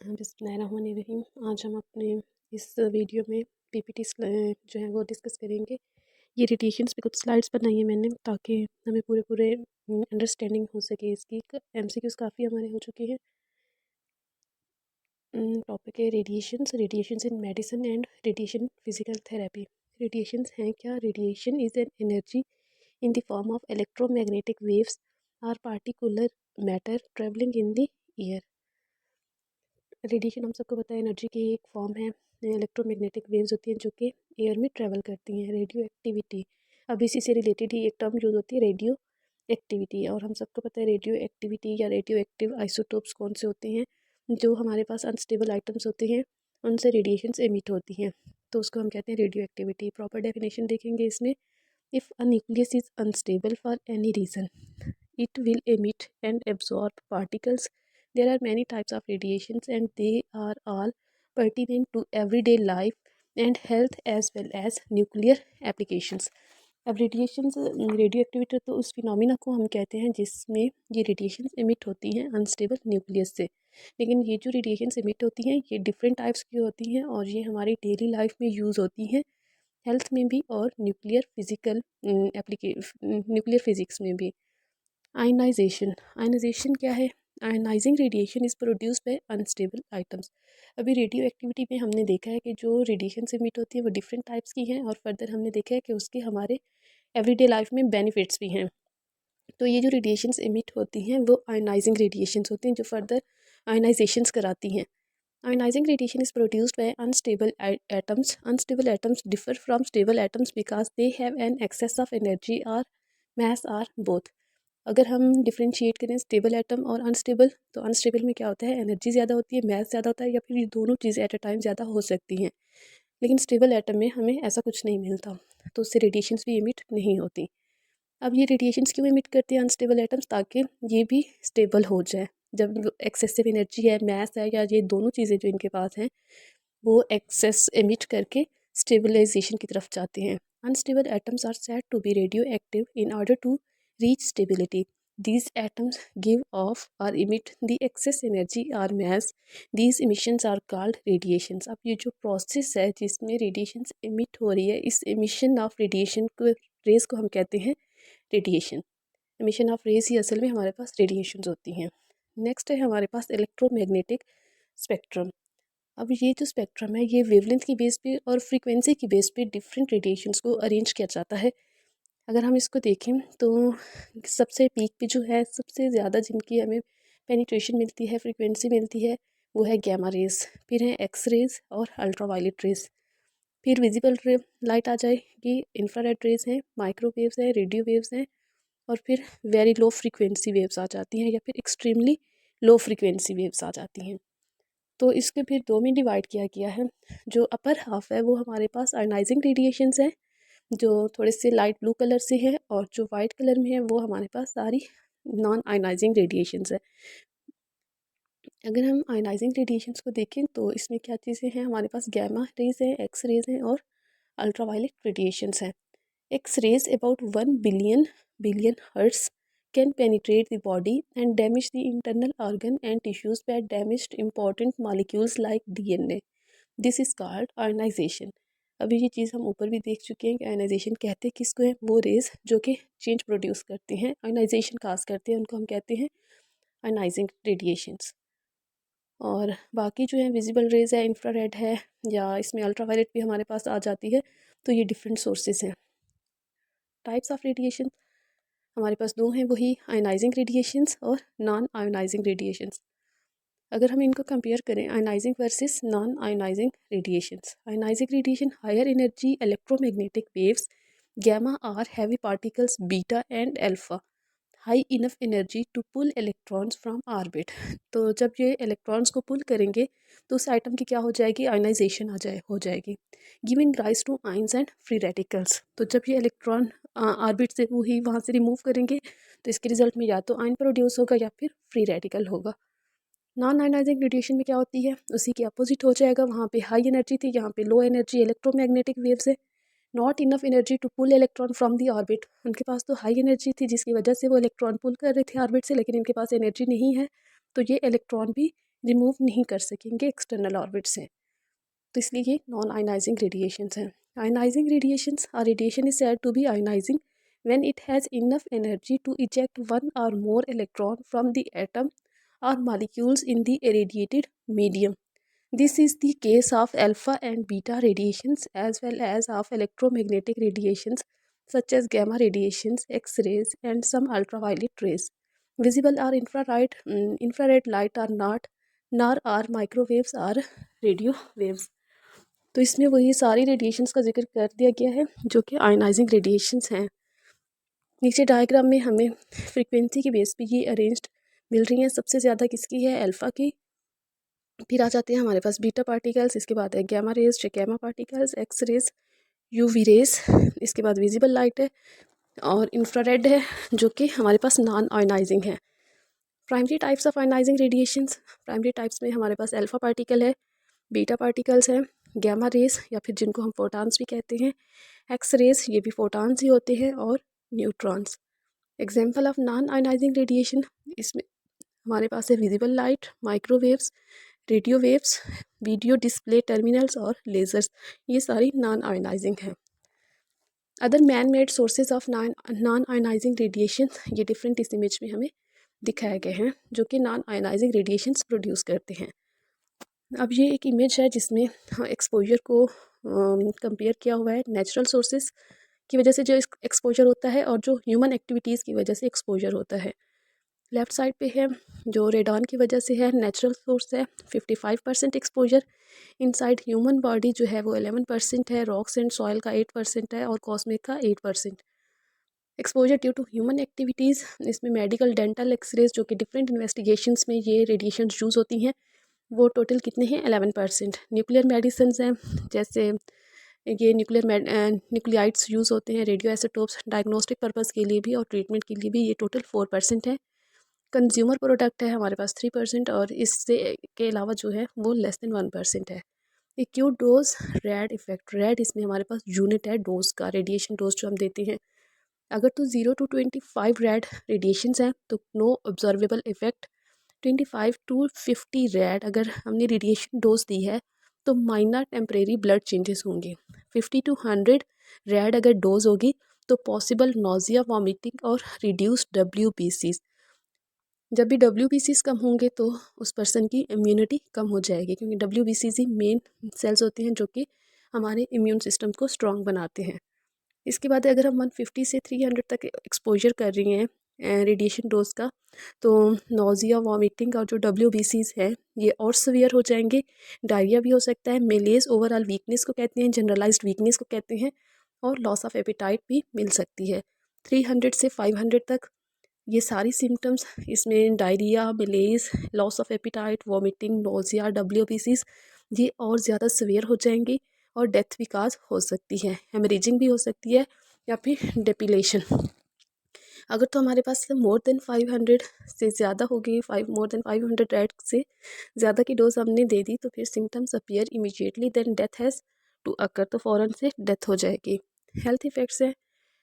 बिस्मिल्लाहिर्रहमानिर्रहीम। आज हम अपने इस वीडियो में पीपीटी जो है वो डिस्कस करेंगे। ये रेडिएशंस पे कुछ स्लाइड्स बनाई हैं मैंने ताकि हमें पूरे अंडरस्टैंडिंग हो सके इसकी। एमसीक्यूज काफ़ी हमारे हो चुके हैं। टॉपिक है radiations in medicine and radiation physical therapy. Radiations हैं क्या? Radiation is an energy in the form of electromagnetic waves or particular matter travelling in the air. Radiation हम सबको पता है एनर्जी की एक फॉर्म है। इलेक्ट्रोमैग्नेटिक वेव्स होती हैं जो कि एयर में ट्रैवल करती हैं। रेडियो एक्टिविटी, अब इसी से रिलेटेड ही एक टर्म यूज़ होती है रेडियो एक्टिविटी। और हम सबको पता है रेडियो एक्टिविटी या रेडियो एक्टिव आइसोटोप्स कौन से होते हैं। जो हमारे पास अनस्टेबल आइटम्स होते हैं उनसे रेडिएशंस एमिट होती हैं, तो उसको हम कहते हैं रेडियो एक्टिविटी। प्रॉपर डेफिनेशन देखेंगे इसमें। If a nucleus is unstable for any reason it will emit and absorb particles. There are many types of radiations and they are all pertinent to everyday life and health as well as nuclear applications. अब radiations radio activity तो उस phenomena को हम कहते हैं जिसमें ये radiations emit होती हैं अनस्टेबल न्यूक्लियस से। लेकिन ये जो रेडिएशंस एमिट होती हैं ये डिफरेंट टाइप्स की होती हैं और ये हमारी डेली लाइफ में यूज़ होती हैं, हेल्थ में भी और न्यूक्लियर फिजिक्स में भी। आयनाइजेशन क्या है? Ionising radiation is produced by unstable items. अभी रेडियो एक्टिविटी में हमने देखा है कि जो रेडिएशन से एमिट होती है वो डिफरेंट टाइप्स की हैं और फर्दर हमने देखा है कि उसके हमारे एवरीडे लाइफ में बेनिफिट्स भी हैं। तो ये जो रेडिएशंस एमिट होती हैं वो आयनाइजिंग रेडिएशंस होती हैं जो फर्दर आयनाइजेशंस कराती हैं। Ionizing radiation is produced by unstable atoms. Unstable atoms differ from stable atoms because they have an excess of energy और मास आर बोथ। अगर हम डिफ्रेंशिएट करें स्टेबल एटम और अनस्टेबल, तो अनस्टेबल में क्या होता है, एनर्जी ज़्यादा होती है, मैथ ज़्यादा होता है, या फिर ये दोनों चीज़ें एट अ टाइम ज़्यादा हो सकती हैं। लेकिन स्टेबल एटम में हमें ऐसा कुछ नहीं मिलता, तो उससे रेडिएशंस भी इमिट नहीं होती। अब ये रेडिएशंस क्यों इमिट करते हैं अनस्टेबल एटम्स? ताकि ये भी स्टेबल हो जाए। जब एक्सेसिव एनर्जी है, मैथ है, या ये दोनों चीज़ें जो इनके पास हैं वो एक्सेस एमिट करके स्टेबलाइजेशन की तरफ जाते हैं। Unstable atoms are said to be radioactive in order to reach stability. These atoms give off or emit the excess energy or mass. These emissions are called radiations. अब ये जो process है जिसमें radiations emit हो रही है, इस emission of radiation को रेज को हम कहते हैं रेडिएशन। एमिशन ऑफ रेज ही असल में हमारे पास रेडिएशंस होती हैं। नेक्स्ट है हमारे पास इलेक्ट्रोमैग्नेटिक स्पेक्ट्रम। अब ये जो स्पेक्ट्रम है ये वेवलेंथ की बेस पे और फ्रीक्वेंसी की बेस पे डिफरेंट रेडिएशंस को अरेंज किया जाता है। अगर हम इसको देखें तो सबसे पीक पे जो है, सबसे ज़्यादा जिनकी हमें पेनिट्रेशन मिलती है, फ्रीक्वेंसी मिलती है, वो है गैमा रेज़, फिर है एक्स रेज़ और अल्ट्रावायलेट रेज़। फिर विजिबल लाइट आ जाएगी, इंफ्रारेड रेज़ हैं, माइक्रोवेव्स हैं, रेडियो वेव्स हैं, और फिर वेरी लो फ्रीक्वेंसी वेव्स आ जाती हैं या फिर एक्सट्रीमली लो फ्रीक्वेंसी वेव्स आ जाती हैं। तो इसके फिर दो में डिवाइड किया गया है। जो अपर हाफ है वो हमारे पास आयनाइजिंग रेडिएशंस है जो थोड़े से लाइट ब्लू कलर से है, और जो वाइट कलर में है वो हमारे पास सारी नॉन आयनाइजिंग रेडिएशंस है। अगर हम आयनाइजिंग रेडिएशंस को देखें तो इसमें क्या चीज़ें हैं, हमारे पास गैमा रेज हैं, एक्स रेज हैं और अल्ट्रावायलेट रेडिएशंस हैं। X rays about 1 billion hertz can penetrate the body and damage the internal organ and tissues by damaged important molecules like DNA. This is called ionization. अभी ये चीज़ हम ऊपर भी देख चुके हैं कि आयनाइजेशन कहते हैं किसको है, वो रेज जो कि चेंज प्रोड्यूस करती हैं, आयनाइजेशन काज करते हैं, उनको हम कहते हैं आयनाइजिंग रेडिएशंस। और बाकी जो है विजिबल रेज है, इंफ्रारेड है, या इसमें अल्ट्रावायलेट भी हमारे पास आ जाती है। तो ये डिफरेंट सोर्सेज हैं। टाइप्स ऑफ रेडिएशन हमारे पास दो हैं, वही आयनाइजिंग रेडिएशंस और नॉन आयनाइजिंग रेडिएशंस। अगर हम इनको कंपेयर करें, ionizing versus non ionizing radiations. Ionizing radiation higher energy electromagnetic waves, gamma or heavy particles beta and alpha, high enough energy to pull electrons from orbit. तो जब ये electrons को पुल करेंगे तो उस आइटम की क्या हो जाएगी, आयनाइजेशन हो जाएगी, giving rise to ions and free radicals. तो जब ये इलेक्ट्रॉन ऑर्बिट से वही वहाँ से रिमूव करेंगे तो इसके रिजल्ट में या तो आयन प्रोड्यूस होगा या फिर फ्री रेडिकल होगा। नॉन आयनाइजिंग रेडिएशन में क्या होती है, उसी के अपोजिट हो जाएगा। वहाँ पे हाई एनर्जी थी, यहाँ पे लो एनर्जी इलेक्ट्रोमैग्नेटिक वेव्स है। Not enough energy to pull electron from the orbit, उनके पास तो हाई एनर्जी थी जिसकी वजह से वो इलेक्ट्रॉन पुल कर रहे थे ऑर्बिट से, लेकिन इनके पास एनर्जी नहीं है, तो ये इलेक्ट्रॉन भी रिमूव नहीं कर सकेंगे एक्सटर्नल ऑर्बिट से। तो इसलिए ये नॉन आयनाइजिंग रेडिएशंस हैं। आयनाइजिंग रेडिएशंस और radiation is said to be ionizing when it has enough energy to eject one or more electron from the atom or molecules in the irradiated medium. This is the case of alpha and beta radiations as well as of electromagnetic radiations such as gamma radiations, X-rays, and some ultraviolet rays. Visible or infrared light are not, nor are microwaves or radio waves. तो इसमें वही सारी radiations का जिक्र कर दिया गया है जो कि आयनाइजिंग रेडिएशंस हैं। नीचे डायग्राम में हमें फ्रीक्वेंसी की बेस पे ये अरेंज्ड मिल रही हैं। सबसे ज़्यादा किसकी है? अल्फ़ा की। फिर आ जाते हैं हमारे पास बीटा पार्टिकल्स, इसके बाद है gamma rays, gamma particles, X rays, UV rays, इसके बाद विजिबल लाइट है और इंफ्रारेड है जो कि हमारे पास नॉन आयनाइजिंग है। Primary types of ionising radiations, primary types में हमारे पास अल्फ़ा पार्टिकल है, बीटा पार्टिकल्स हैं, गैमा रेज या फिर जिनको हम फोटॉन्स भी कहते हैं, एक्स रेज ये भी फोटॉन्स ही होते हैं, और neutrons. Example of non ionising radiation, इसमें हमारे पास है visible light, microwaves, radio waves, video display terminals और लेज़र्स, ये सारी नॉन आयनाइजिंग हैं। Other man made sources of non ionising radiation, ये डिफरेंट इस इमेज में हमें दिखाए गए हैं जो कि नॉन आयनाइजिंग रेडिएशंस प्रोड्यूस करते हैं। अब ये एक इमेज है जिसमें एक्सपोजर को कंपेयर किया हुआ है नेचुरल सोर्सेज की वजह से जो एक्सपोजर होता है और जो ह्यूमन एक्टिविटीज़ की वजह से एक्सपोजर होता है। लेफ़्ट साइड पे है जो रेडॉन की वजह से है, नेचुरल सोर्स है 55% एक्सपोजर। इनसाइड ह्यूमन बॉडी जो है वो 11% है, रॉक्स एंड सॉयल का 8% है और कॉस्मिक का 8%। Exposure due to human activities, इसमें मेडिकल, डेंटल, एक्सरेज जो कि डिफरेंट इन्वेस्टिगेशंस में ये रेडिएशन यूज़ होती हैं, वो टोटल कितने हैं? 11%। न्यूक्लियर मेडिसिन हैं जैसे ये न्यूक्लियाइड्स यूज़ होते हैं, रेडियो आइसोटोप्स, डायग्नोस्टिक पर्पज़ के लिए भी और ट्रीटमेंट के लिए भी, ये टोटल 4% है। कंज्यूमर प्रोडक्ट है हमारे पास 3% और इससे के अलावा जो है वो लेस देन 1% है। Acute dose red effect, red इसमें हमारे पास यूनिट है डोज का, रेडिएशन डोज जो हम देते हैं। अगर तो 0 to 25 रेड रेडिएशंस हैं तो no observable effect. 25 to 50 rad अगर हमने रेडिएशन डोज दी है तो माइनर टेम्परेरी ब्लड चेंजेस होंगे। 50 to 100 रेड अगर डोज होगी तो पॉसिबल नोजिया, वॉमिटिंग और रिड्यूस्ड WBCs। जब भी WBCs कम होंगे तो उस पर्सन की इम्यूनिटी कम हो जाएगी, क्योंकि WBCs ही मेन सेल्स होते हैं जो कि हमारे इम्यून सिस्टम को स्ट्रॉन्ग बनाते हैं। इसके बाद अगर हम 150 से 300 तक एक्सपोजर कर रही हैं रेडिएशन डोज का, तो नोजिया, वॉमिटिंग और जो WBCs है ये और सीवियर हो जाएंगे। डायरिया भी हो सकता है, मेलेज, ओवरऑल वीकनेस को कहते हैं, जनरलाइज्ड वीकनेस को कहते हैं, और लॉस ऑफ एपिटाइट भी मिल सकती है। 300 से 500 तक ये सारी सिम्टम्स, इसमें diarrhoea, मेलेज, loss of appetite, vomiting, nausea, WBCs ये और ज़्यादा सीवियर हो जाएंगी और डेथ भी काज हो सकती है, हेमरेजिंग भी हो सकती है या फिर डेपिलेशन। अगर तो हमारे पास मोर देन 500 से ज़्यादा हो गई, मोर देन 500 रेड से ज़्यादा की डोज हमने दे दी, तो फिर symptoms appear immediately, then death has to occur, तो फ़ौरन से डेथ हो जाएगी। हेल्थ इफ़ेक्ट्स है,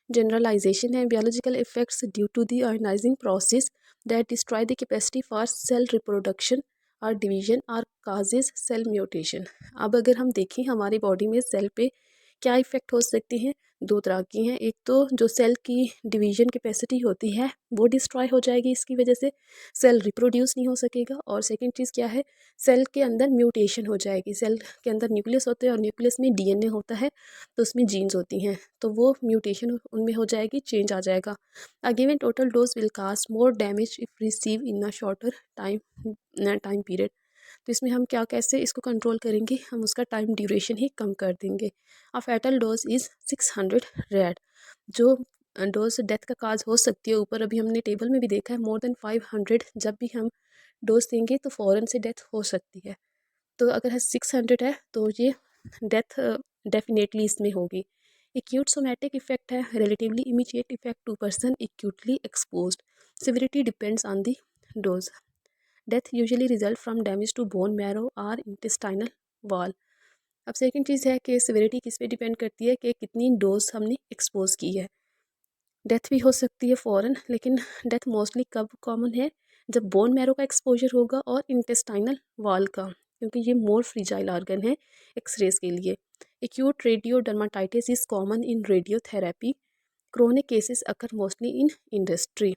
जनरलाइजेशन है, biological effects due to the ionizing process that destroy the capacity for cell reproduction और डिवीजन और काजेज सेल म्यूटेशन। अब अगर हम देखें हमारी बॉडी में सेल पे क्या इफ़ेक्ट हो सकते हैं, दो तरह की हैं। एक तो जो सेल की डिवीजन कैपेसिटी होती है वो डिस्ट्रॉय हो जाएगी, इसकी वजह से सेल रिप्रोड्यूस नहीं हो सकेगा। और सेकंड चीज़ क्या है, सेल के अंदर म्यूटेशन हो जाएगी। सेल के अंदर न्यूक्लियस होते हैं और न्यूक्लियस में DNA होता है, तो उसमें जीन्स होती हैं, तो वो म्यूटेशन उनमें हो जाएगी, चेंज आ जाएगा। A given total dose will cause more damage if receive in a shorter time period. तो इसमें हम क्या, कैसे इसको कंट्रोल करेंगे, हम उसका टाइम ड्यूरेशन ही कम कर देंगे। अ फैटल डोज इज़ 600 रेड, जो डोज डेथ का काज हो सकती है, ऊपर अभी हमने टेबल में भी देखा है, मोर देन 500 जब भी हम डोज देंगे तो फ़ौरन से डेथ हो सकती है। तो अगर 600 है तो ये डेथ डेफिनेटली इसमें होगी। एक्यूट सोमैटिक इफेक्ट है, relatively immediate effect to person acutely exposed, severity depends on the dose. Death usually result from damage to bone marrow और इंटेस्टाइनल वॉल। अब सेकंड चीज़ है कि सिविरिटी किस पे डिपेंड करती है कि कितनी डोज हमने एक्सपोज की है। डेथ भी हो सकती है फ़ौरन, लेकिन डेथ मोस्टली कब कॉमन है, जब बोन मैरो का एक्सपोजर होगा और इंटेस्टाइनल वॉल का, क्योंकि ये मोर फ्रीजाइल ऑर्गन है एक्सरेज के लिए। Acute radio dermatitis is common in radiotherapy. Chronic cases occur mostly in industry.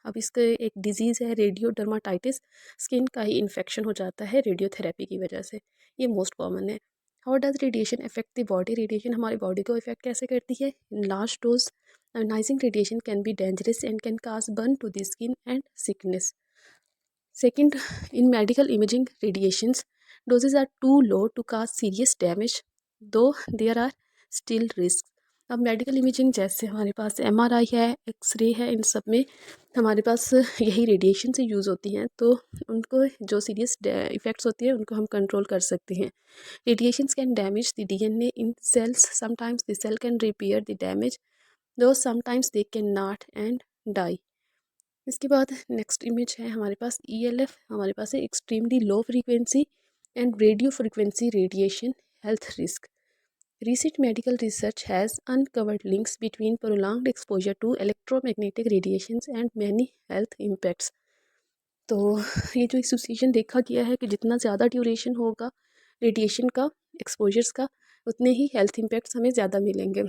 अब इसका एक डिजीज़ है रेडियो डर्माटाइटिस, स्किन का ही इन्फेक्शन हो जाता है रेडियोथेरेपी की वजह से, ये मोस्ट कॉमन है। How does radiation affect the body? Radiation हमारी बॉडी को इफेक्ट कैसे करती है? In large dose ionizing radiation can be dangerous and can cause burn to the skin and sickness. Second, in medical imaging radiations, doses are too low to cause serious damage, though there are still risks. अब medical imaging जैसे हमारे पास MRI है, x ray है, इन सब में हमारे पास यही radiation से यूज़ होती हैं, तो उनको जो सीरियस इफ़ेक्ट्स होती हैं उनको हम कंट्रोल कर सकते हैं। Radiations can damage the DNA in cells, sometimes the cell can repair the damage, though sometimes they can not and die. इसके बाद नेक्स्ट इमेज है हमारे पास ईएलएफ, हमारे पास है extremely low frequency and radio frequency radiation health risk. Recent medical research has uncovered links between prolonged exposure to electromagnetic radiations and many health impacts. तो ये जो association देखा गया है कि जितना ज़्यादा ड्यूरेशन होगा रेडिएशन का, एक्सपोजर्स का, उतने ही हेल्थ इम्पैक्ट्स हमें ज़्यादा मिलेंगे।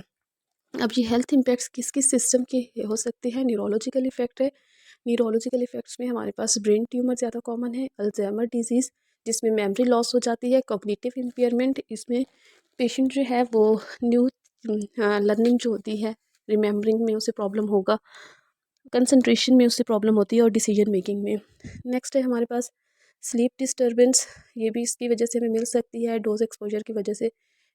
अब ये हेल्थ इम्पैक्ट्स किस किस सिस्टम के हो सकते हैं? न्यूरोलॉजिकल इफेक्ट है। न्यूरोलॉजिकल इफेक्ट्स में हमारे पास ब्रेन ट्यूमर ज़्यादा कॉमन है, अल्जाइमर डिजीज़ जिसमें मेमोरी लॉस हो जाती है, कॉग्निटिव इम्पेयरमेंट, इसमें पेशेंट जो है वो न्यू लर्निंग जो होती है, रिमेम्बरिंग में उसे प्रॉब्लम होगा, कंसंट्रेशन में उससे प्रॉब्लम होती है और डिसीजन मेकिंग में। नेक्स्ट है हमारे पास स्लीप डिस्टर्बेंस, ये भी इसकी वजह से हमें मिल सकती है डोज एक्सपोजर की वजह से।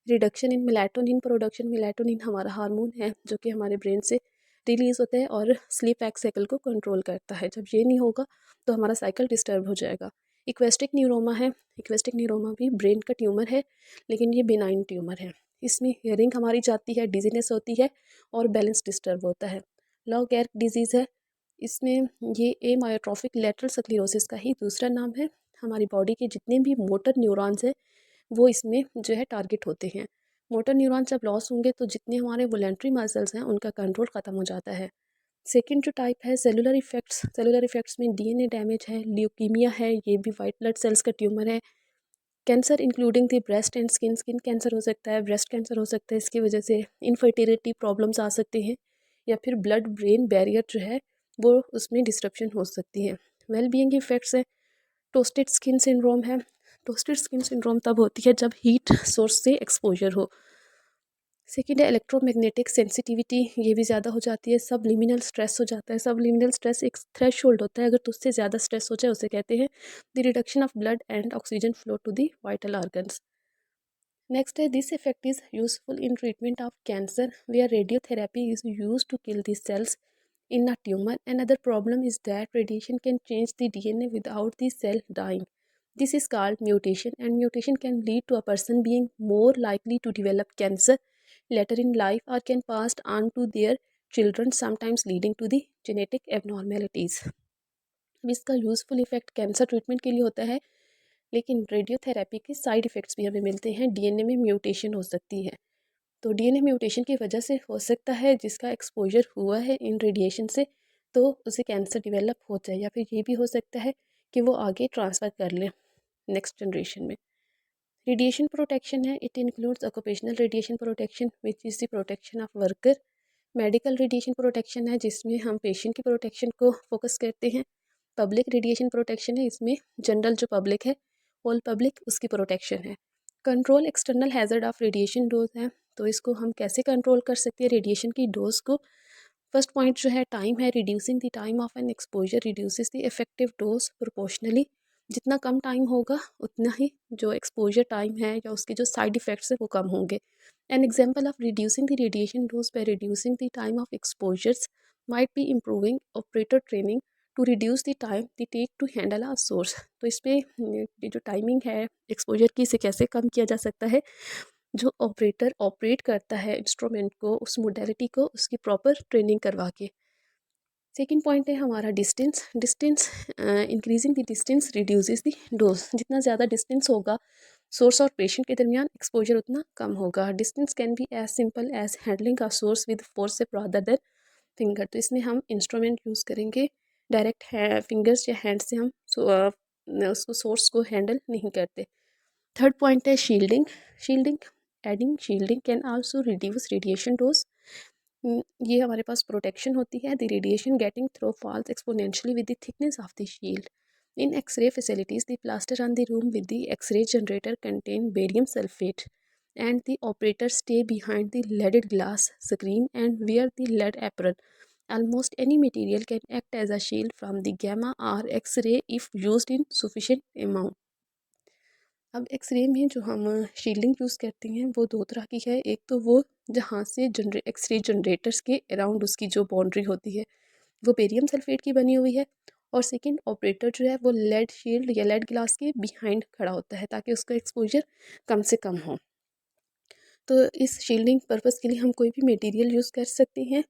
Reduction in melatonin production, melatonin हमारा हार्मोन है जो कि हमारे ब्रेन से रिलीज़ होता है और स्लीप एक्ट साइकिल को कंट्रोल करता है। जब ये नहीं होगा तो हमारा साइकिल डिस्टर्ब हो जाएगा। इक्वेस्टिक न्यूरोमा है, इक्वेस्टिक न्यूरोमा भी ब्रेन का ट्यूमर है लेकिन ये बिनाइन ट्यूमर है। इसमें हियरिंग हमारी जाती है, डिजीनेस होती है और बैलेंस डिस्टर्ब होता है। लॉ गैर्क डिजीज़ है, इसमें ये एमायोट्रोफिक लेटरल स्क्लेरोसिस का ही दूसरा नाम है। हमारी बॉडी के जितने भी मोटर न्यूरॉन्स हैं वो इसमें जो है टारगेट होते हैं। मोटर न्यूरॉन्स जब लॉस होंगे तो जितने हमारे वोलेंट्री मसल्स हैं उनका कंट्रोल ख़त्म हो जाता है। सेकंड जो टाइप है सेलुलर इफेक्ट्स, सेलुलर इफेक्ट्स में डीएनए डैमेज है, ल्यूकीमिया है, ये भी वाइट ब्लड सेल्स का ट्यूमर है। Cancer including the breast and skin, skin cancer हो सकता है, ब्रेस्ट कैंसर हो सकता है, इसकी वजह से इनफर्टिलिटी प्रॉब्लम्स आ सकती हैं, या फिर ब्लड ब्रेन बैरियर जो है वो उसमें डिस्ट्रप्शन हो सकती है। वेल बीइंग इफेक्ट्स है, टोस्टेड स्किन सिंड्रोम है। टोस्टेड स्किन सिंड्रोम तब होती है जब हीट सोर्स से एक्सपोजर हो। सेकेंड है इलेक्ट्रोमैग्नेटिक सेंसिटिविटी, ये भी ज़्यादा हो जाती है। सब लिमिनल स्ट्रेस हो जाता है। सब लिमिनल स्ट्रेस एक थ्रेशोल्ड होता है, अगर तो उससे ज़्यादा स्ट्रेस हो जाए उसे कहते हैं the reduction of blood and oxygen flow to the vital organs. Next है this effect is useful in treatment of cancer where radiotherapy is use to kill the cells in a tumor. Another problem is that radiation can change the DNA without the cell dying. This is called mutation, and mutation can lead to a person being more likely to develop cancer later in life or can pass on to their children, sometimes leading to the genetic abnormalities. अब इसका useful effect cancer treatment के लिए होता है, लेकिन radiotherapy के side effects भी हमें मिलते हैं। डीएनए में म्यूटेशन हो सकती है, तो डीएनए म्यूटेशन की वजह से हो सकता है जिसका एक्सपोजर हुआ है इन रेडिएशन से तो उसे कैंसर डेवलप हो जाए, या फिर ये भी हो सकता है कि वो आगे ट्रांसफ़र कर ले नेक्स्ट जनरेशन में। रेडिएशन प्रोटेक्शन है, it includes occupational radiation protection which is the protection of worker. Medical radiation protection है जिसमें हम पेशेंट की प्रोटेक्शन को फोकस करते हैं। पब्लिक रेडिएशन प्रोटेक्शन है, इसमें जनरल जो पब्लिक है होल पब्लिक उसकी प्रोटेक्शन है। Control external hazard of radiation dose है, तो इसको हम कैसे कंट्रोल कर सकते हैं रेडिएशन की डोज को? फर्स्ट पॉइंट जो है टाइम है, reducing the time of N exposure reduces the effective dose proportionally. जितना कम टाइम होगा उतना ही जो एक्सपोजर टाइम है या उसके जो साइड इफ़ेक्ट्स हैं वो कम होंगे। An example of reducing the radiation dose by reducing the time of exposures might be improving operator training to reduce the time the take to handle a source. तो इस पर ये जो टाइमिंग है एक्सपोजर की, इसे कैसे कम किया जा सकता है? जो ऑपरेटर ऑपरेट करता है इंस्ट्रूमेंट को, उस मोडेलिटी को उसकी प्रॉपर ट्रेनिंग करवा के। सेकेंड पॉइंट है हमारा distance. Distance increasing the distance reduces the dose. जितना ज़्यादा डिस्टेंस होगा सोर्स और पेशेंट के दरमियान एक्सपोजर उतना कम होगा। Distance can be as simple as handling का सोर्स विद फोर्स से रादर देन फिंगर। तो इसमें हम इंस्ट्रूमेंट यूज़ करेंगे डायरेक्ट फिंगर्स या हैंड से हम उसको सोर्स को हैंडल नहीं करते। थर्ड पॉइंट है shielding. Shielding adding shielding can also reduce radiation dose. ये हमारे पास प्रोटेक्शन होती है। The radiation getting through falls exponentially with the thickness of the shield. In X-ray facilities, the plaster on the room with the X-ray generator contain barium sulfate, and the operators stay behind the leaded glass screen and wear the lead apron. Almost any material can act as a shield from the gamma or X-ray if used in sufficient amount. अब x ray में जो हम shielding use करते हैं वो दो तरह की है। एक तो वो जहाँ से एक्सरे जनरेटर्स के अराउंड उसकी जो बाउंड्री होती है वो बेरियम सल्फेट की बनी हुई है, और सेकंड ऑपरेटर जो है वो लेड शील्ड या लेड ग्लास के बिहाइंड खड़ा होता है ताकि उसका एक्सपोजर कम से कम हो। तो इस शील्डिंग पर्पज़ के लिए हम कोई भी मटेरियल यूज़ कर सकते हैं।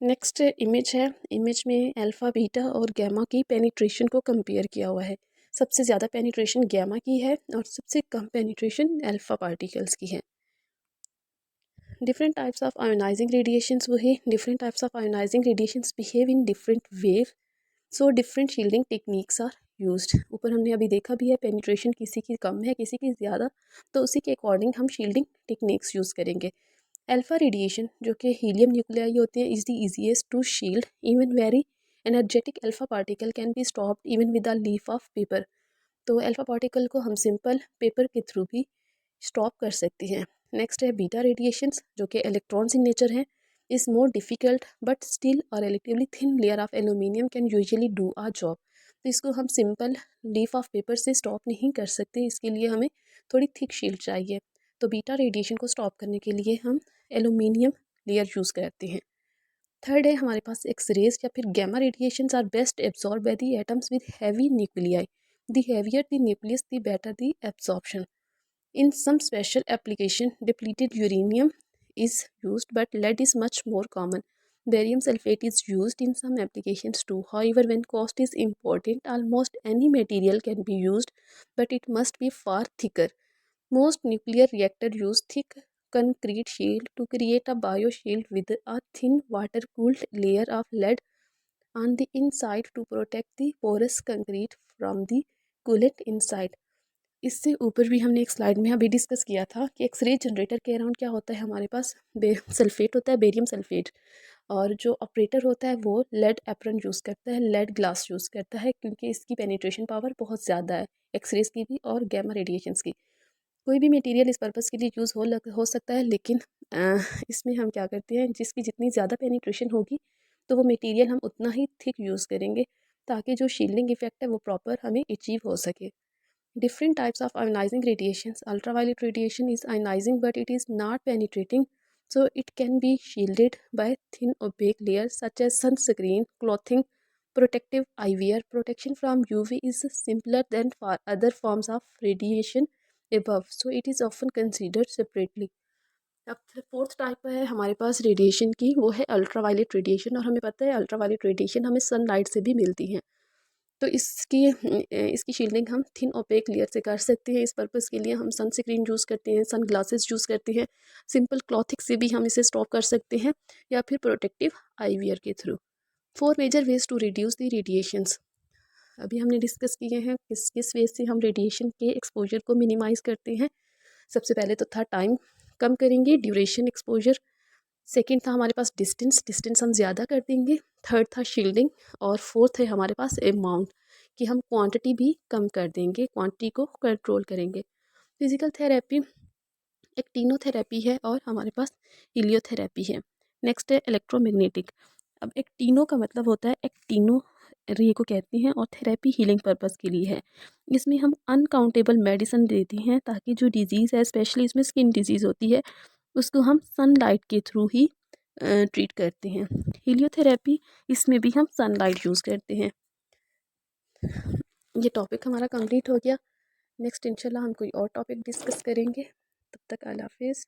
नेक्स्ट इमेज है। इमेज में अल्फ़ा बीटा और गैमा की पेनिट्रेशन को कंपेयर किया हुआ है। सबसे ज़्यादा पेनिट्रेशन गैमा की है और सबसे कम पेनिट्रेशन अल्फ़ा पार्टिकल्स की है। Different types of ionizing radiations वही different types of ionizing radiations behave in different wave, so different shielding techniques are used. ऊपर हमने अभी देखा भी है पेनिट्रेशन किसी की कम है किसी की ज़्यादा, तो उसी के अकॉर्डिंग हम शील्डिंग टेक्निक्स यूज़ करेंगे। अल्फा रेडिएशन जो कि हीलियम न्यूक्लियाई होते हैं is the easiest to shield. Even very energetic alpha particle can be stopped even with a leaf of paper. तो अल्फा पार्टिकल को हम सिंपल पेपर के थ्रू भी स्टॉप कर सकते हैं। नेक्स्ट है बीटा रेडिएशंस जो कि इलेक्ट्रॉन्स इन नेचर हैं, is more difficult but still a relatively thin layer of aluminium can usually do a job. तो इसको हम सिंपल लीफ ऑफ पेपर से स्टॉप नहीं कर सकते, इसके लिए हमें थोड़ी थिक शील्ड चाहिए। तो बीटा रेडिएशन को स्टॉप करने के लिए हम एल्यूमिनियम लेयर यूज़ करते हैं। थर्ड है हमारे पास एक्सरेज या फिर gamma radiations are best absorb by the atoms with heavy nuclei. The heavier the nucleus the better the absorption. In some special application, depleted uranium is used, but lead is much more common. Barium sulfate is used in some applications too. However, when cost is important, almost any material can be used, but it must be far thicker. Most nuclear reactors use thick concrete shield to create a bioshield with a thin water-cooled layer of lead on the inside to protect the porous concrete from the coolant inside. इससे ऊपर भी हमने एक slide में अभी discuss किया था कि एक्सरे जनरेटर के अराउंड क्या होता है हमारे पास सल्फेट होता है, बेरियम सल्फेट, और जो ऑपरेटर होता है वो लेड एप्रन यूज़ करता है, लेड ग्लास यूज़ करता है, क्योंकि इसकी पेनिट्रेशन पावर बहुत ज़्यादा है एक्सरेज की भी और गैमा रेडिएशंस की। कोई भी मटेरियल इस पर्पज़ के लिए यूज़ हो सकता है, लेकिन इसमें हम क्या करते हैं जिसकी जितनी ज़्यादा पेनिट्रेशन होगी तो वो मटेरियल हम उतना ही थिक यूज़ करेंगे ताकि जो शील्डिंग इफेक्ट है वो प्रॉपर हमें अचीव हो सके। Different types of ionizing radiations. Ultraviolet radiation is ionizing, but it is not penetrating, so it can be shielded by thin opaque layers such as sunscreen, clothing, protective eyewear. Protection from UV is simpler than for other forms of radiation above, so it is often considered separately. अब fourth type है हमारे पास radiation की, वो है ultraviolet radiation, और हमें पता है अल्ट्रावायलेट रेडिएशन हमें सनलाइट से भी मिलती है। तो इसकी शील्डिंग हम थिन ओपेक लेयर से कर सकते हैं। इस पर्पज़ के लिए हम सन स्क्रीन यूज़ करते हैं, सन ग्लासेस यूज़ करते हैं, सिंपल क्लॉथिंग से भी हम इसे स्टॉप कर सकते हैं, या फिर प्रोटेक्टिव आईवीआर के थ्रू। 4 major ways to reduce the radiations. अभी हमने डिस्कस किए हैं किस किस वे से हम रेडिएशन के एक्सपोजर को मिनिमाइज़ करते हैं। सबसे पहले तो था टाइम कम करेंगे, ड्यूरेशन एक्सपोजर। सेकंड था हमारे पास डिस्टेंस, डिस्टेंस हम ज़्यादा कर देंगे। थर्ड था शील्डिंग, और फोर्थ है हमारे पास अमाउंट, कि हम क्वांटिटी भी कम कर देंगे, क्वांटिटी को कंट्रोल करेंगे। फिजिकल थेरेपी एक्टिनोथेरेपी है और हमारे पास हिलियोथेरेपी है। नेक्स्ट है इलेक्ट्रोमैग्नेटिक। अब एक्टिनो का मतलब होता है एक्टिनो रे को कहते हैं, और थेरेपी हीलिंग पर्पज़ के लिए है। इसमें हम अनकाउंटेबल मेडिसिन देते हैं ताकि जो डिजीज़ है, स्पेशली इसमें स्किन डिजीज़ होती है, उसको हम सनलाइट के थ्रू ही ट्रीट करते हैं। हीलियोथेरेपी, इसमें भी हम सनलाइट यूज़ करते हैं। ये टॉपिक हमारा कंप्लीट हो गया। नेक्स्ट इंशाल्लाह हम कोई और टॉपिक डिस्कस करेंगे। तब तक अल्लाह हाफिज़।